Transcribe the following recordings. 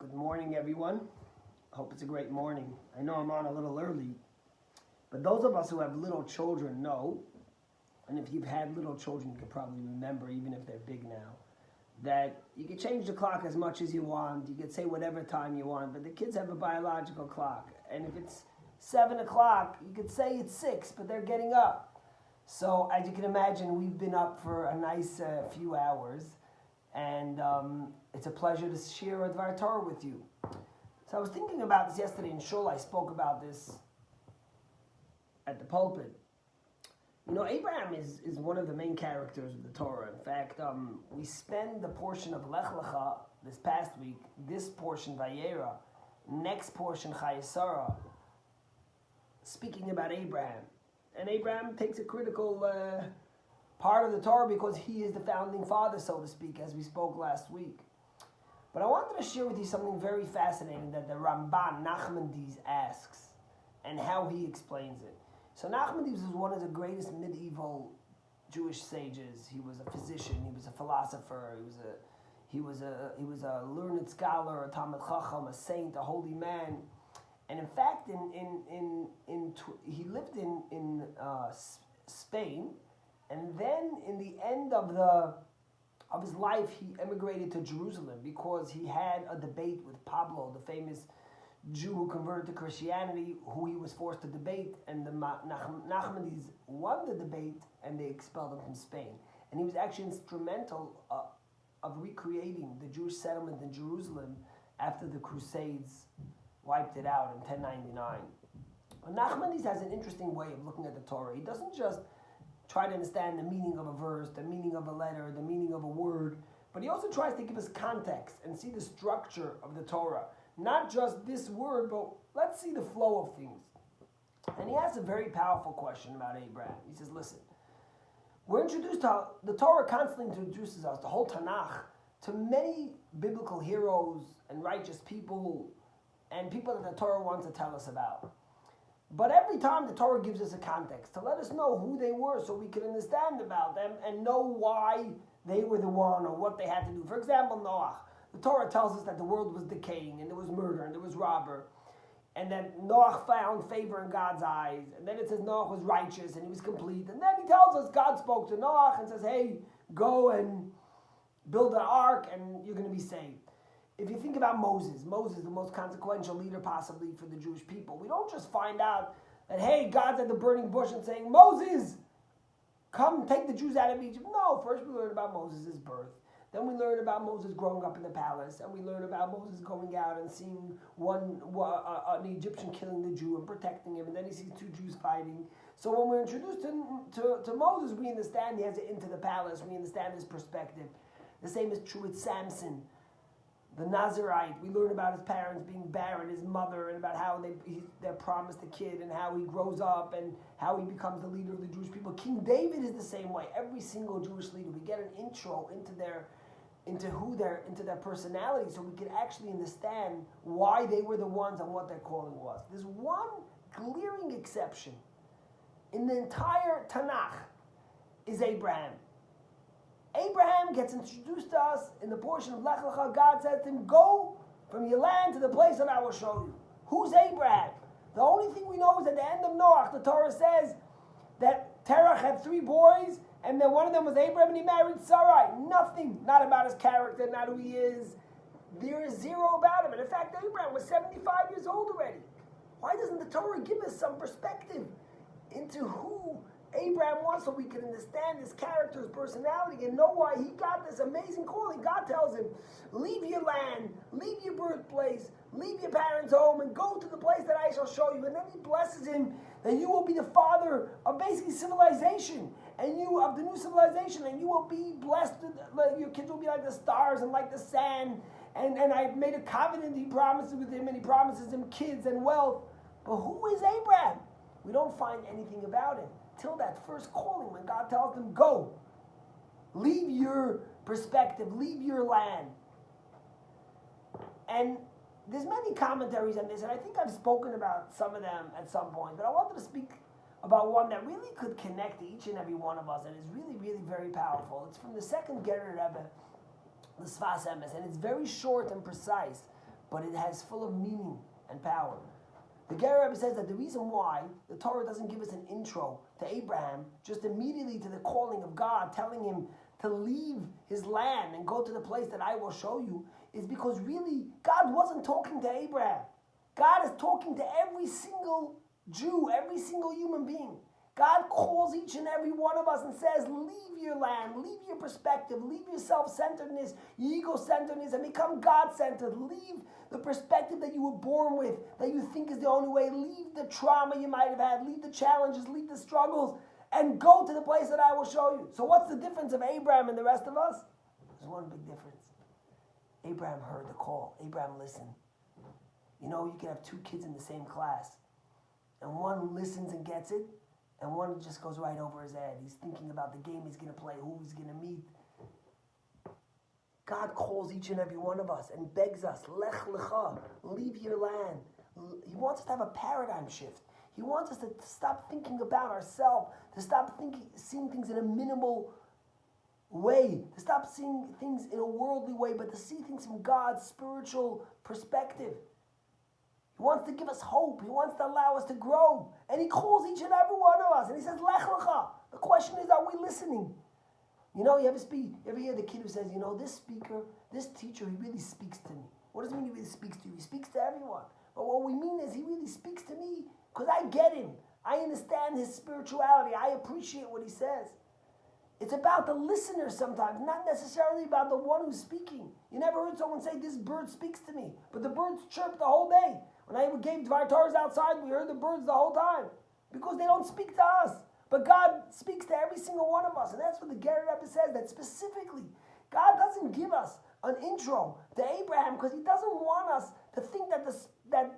Good morning, everyone. Hope it's a great morning. I know I'm on a little early, but those of us who have little children know, and if you've had little children, you can probably remember, even if they're big now, that you can change the clock as much as you want. You can say whatever time you want, but the kids have a biological clock. And if it's 7 o'clock, you could say it's 6, but they're getting up. So as you can imagine, we've been up for a nice few hours. And it's a pleasure to share a Dvar Torah with you. So I was thinking about this yesterday in Shul. I spoke about this at the pulpit. You know, Abraham is one of the main characters of the Torah. In fact, we spend the portion of Lech Lecha this past week, this portion Vayera, next portion Chayesara, speaking about Abraham. And Abraham takes a critical part of the Torah because he is the founding father, so to speak, as we spoke last week. But I wanted to share with you something very fascinating that the Ramban Nachmanides asks and how he explains it. So Nachmanides was one of the greatest medieval Jewish sages. He was a physician, he was a philosopher, he was a learned scholar, a Talmid Chacham, a saint, a holy man. And in fact, he lived in Spain. And then, in the end of his life, he emigrated to Jerusalem because he had a debate with Pablo, the famous Jew who converted to Christianity, who he was forced to debate. And the Nachmanides won the debate, and they expelled him from Spain. And he was actually instrumental of recreating the Jewish settlement in Jerusalem after the Crusades wiped it out in 1099. But Nachmanides has an interesting way of looking at the Torah. He doesn't just try to understand the meaning of a verse, the meaning of a letter, the meaning of a word, but he also tries to give us context and see the structure of the Torah. Not just this word, but let's see the flow of things. And he asks a very powerful question about Abraham. He says, listen, we're introduced to, the Torah constantly introduces us, the whole Tanakh, to many biblical heroes and righteous people and people that the Torah wants to tell us about. But every time the Torah gives us a context to let us know who they were so we can understand about them and know why they were the one or what they had to do. For example, Noah. The Torah tells us that the world was decaying and there was murder and there was robber and that Noah found favor in God's eyes. And then it says Noah was righteous and he was complete. And then he tells us God spoke to Noah and says, hey, go and build an ark and you're going to be saved. If you think about Moses, the most consequential leader possibly for the Jewish people, we don't just find out that, hey, God's at the burning bush and saying, Moses, come take the Jews out of Egypt. No, first we learn about Moses' birth. Then we learn about Moses growing up in the palace. And we learn about Moses going out and seeing an Egyptian killing the Jew and protecting him. And then he sees 2 Jews fighting. So when we're introduced to Moses, we understand he has it into the palace. We understand his perspective. The same is true with Samson, the Nazarite. We learn about his parents being barren, his mother, and about how they're promised a kid and how he grows up and how he becomes the leader of the Jewish people. King David is the same way. Every single Jewish leader, we get an intro into their personality so we can actually understand why they were the ones and what their calling was. There's one glaring exception in the entire Tanakh is Abraham. Abraham gets introduced to us in the portion of Lech Lecha. God says to him, go from your land to the place that I will show you. Who's Abraham? The only thing we know is at the end of Noach, the Torah says that Terach had 3 boys, and then one of them was Abraham, and he married Sarai. Nothing, not about his character, not who he is. There is zero about him. And in fact, Abraham was 75 years old already. Why doesn't the Torah give us some perspective into who Abraham was so we can understand his character, his personality, and know why he got this amazing calling? God tells him, leave your land, leave your birthplace, leave your parents' home, and go to the place that I shall show you. And then he blesses him that you will be the father of basically civilization, and you of the new civilization, and you will be blessed. Your kids will be like the stars and like the sand. And I made a covenant he promises with him, and he promises him kids and wealth. But who is Abraham? We don't find anything about him till that first calling when God tells them, go, leave your perspective, leave your land. And there's many commentaries on this, and I think I've spoken about some of them at some point, but I wanted to speak about one that really could connect to each and every one of us and is really, really very powerful. It's from the second Gerer Rebbe, the Sfas Emes, and it's very short and precise, but it has full of meaning and power. The Ger Rebbe says that the reason why the Torah doesn't give us an intro to Abraham, just immediately to the calling of God, telling him to leave his land and go to the place that I will show you, is because really God wasn't talking to Abraham. God is talking to every single Jew, every single human being. God calls each and every one of us and says, leave your land, leave your perspective, leave your self-centeredness, your ego-centeredness, and become God-centered. Leave the perspective that you were born with, that you think is the only way. Leave the trauma you might have had, leave the challenges, leave the struggles, and go to the place that I will show you. So what's the difference of Abraham and the rest of us? There's one big difference. Abraham heard the call. Abraham listened. You know, you can have two kids in the same class, and one listens and gets it, and one just goes right over his head. He's thinking about the game he's going to play, who he's going to meet. God calls each and every one of us and begs us, Lech Lecha, leave your land. He wants us to have a paradigm shift. He wants us to stop thinking about ourselves, to stop seeing things in a minimal way, to stop seeing things in a worldly way, but to see things from God's spiritual perspective. He wants to give us hope. He wants to allow us to grow. And he calls each and every one of us. And he says, Lech Lecha. The question is, are we listening? You know, you ever hear the kid who says, you know, this speaker, this teacher, he really speaks to me. What does it mean he really speaks to you? He speaks to everyone. But what we mean is he really speaks to me because I get him. I understand his spirituality. I appreciate what he says. It's about the listener sometimes, not necessarily about the one who's speaking. You never heard someone say, this bird speaks to me. But the birds chirp the whole day. When I gave Dvar Torahs outside, we heard the birds the whole time. Because they don't speak to us. But God speaks to every single one of us. And that's what the Ger Rebbe says, that specifically, God doesn't give us an intro to Abraham because he doesn't want us to think that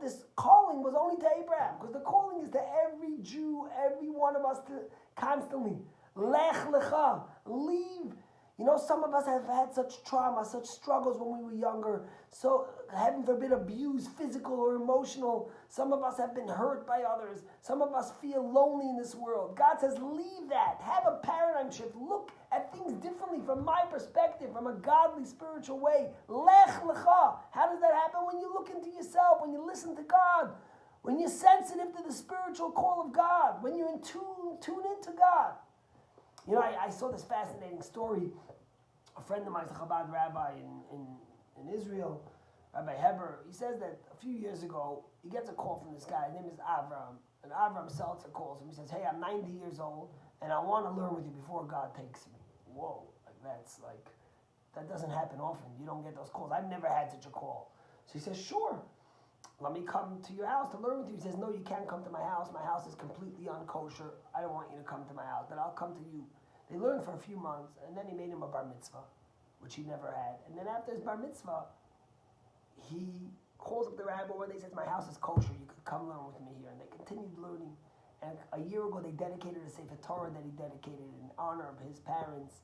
this calling was only to Abraham. Because the calling is to every Jew, every one of us to constantly. Lech Lecha, leave. You know, some of us have had such trauma, such struggles when we were younger. So, heaven forbid, abuse, physical or emotional. Some of us have been hurt by others. Some of us feel lonely in this world. God says, leave that. Have a paradigm shift. Look at things differently from my perspective, from a godly, spiritual way. Lech Lecha. How does that happen? When you look into yourself, when you listen to God, when you're sensitive to the spiritual call of God, when you're tune into God. You know, I saw this fascinating story. A friend of mine is a Chabad rabbi in Israel, Rabbi Heber. He says that a few years ago, he gets a call from this guy. His name is Avram. And Avram Seltzer calls him. He says, hey, I'm 90 years old, and I want to learn with you before God takes me. Whoa, that doesn't happen often. You don't get those calls. I've never had such a call. So he says, sure. Let me come to your house to learn with you. He says, no, you can't come to my house. My house is completely unkosher. I don't want you to come to my house, but I'll come to you. They learned for a few months, and then he made him a bar mitzvah, which he never had. And then after his bar mitzvah, he calls up the rabbi and they says, my house is kosher. You could come learn with me here. And they continued learning. And a year ago, they dedicated a Sefer Torah that he dedicated in honor of his parents.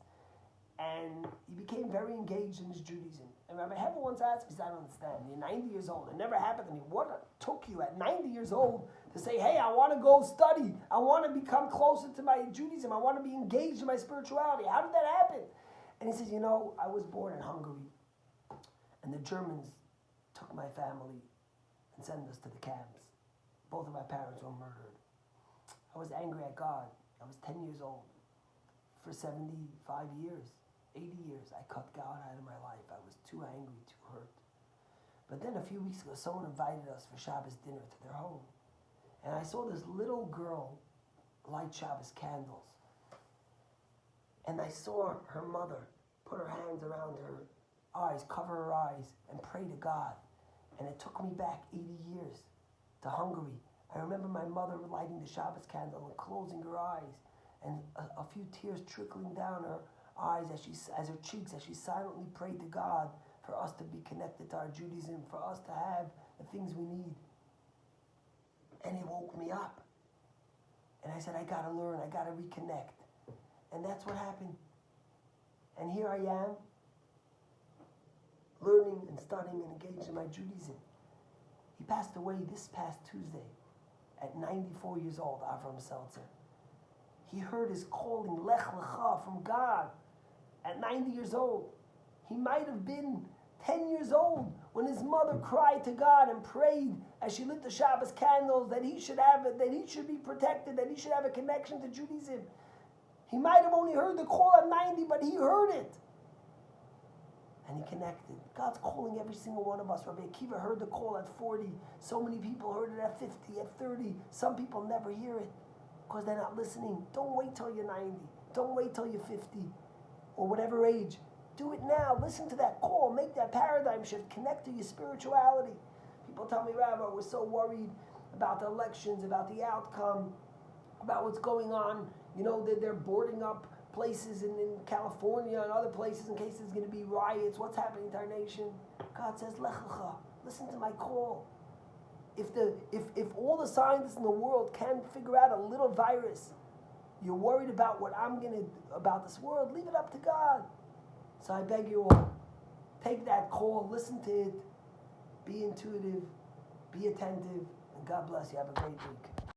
And he became very engaged in his Judaism. And Rabbi Heber once asked me, he said, I don't understand. You're 90 years old. It never happened to me. What took you at 90 years old to say, hey, I want to go study. I want to become closer to my Judaism. I want to be engaged in my spirituality. How did that happen? And he says, you know, I was born in Hungary. And the Germans took my family and sent us to the camps. Both of my parents were murdered. I was angry at God. I was 10 years old. For 75 years, 80 years, I cut God out of my life. I was too angry, too hurt. But then a few weeks ago, someone invited us for Shabbos dinner to their home. And I saw this little girl light Shabbos candles. And I saw her mother put her hands around her eyes, cover her eyes, and pray to God. And it took me back 80 years to Hungary. I remember my mother lighting the Shabbos candle and closing her eyes, and a few tears trickling down her eyes as her cheeks, as she silently prayed to God for us to be connected to our Judaism, for us to have the things we need. And it woke me up. And I said, I gotta learn, I gotta reconnect. And that's what happened. And here I am, learning and studying and engaged in my Judaism. He passed away this past Tuesday at 94 years old, Avram Seltzer. He heard his calling, Lech Lecha, from God at 90 years old. He might have been 10 years old, when his mother cried to God and prayed as she lit the Shabbos candles that he should have it, that he should be protected, that he should have a connection to Judaism. He might have only heard the call at 90, but he heard it. And he connected. God's calling every single one of us. Rabbi Akiva heard the call at 40. So many people heard it at 50, at 30. Some people never hear it because they're not listening. Don't wait till you're 90. Don't wait till you're 50 or whatever age. Do it now. Listen to that call. Make that paradigm shift. Connect to your spirituality. People tell me, Rabbi, we're so worried about the elections, about the outcome, about what's going on. You know, they're boarding up places in California and other places in case there's going to be riots. What's happening to our nation? God says, Lechacha, listen to my call. If all the scientists in the world can figure out a little virus, you're worried about about this world, leave it up to God. So I beg you all, take that call, listen to it, be intuitive, be attentive, and God bless you. Have a great week.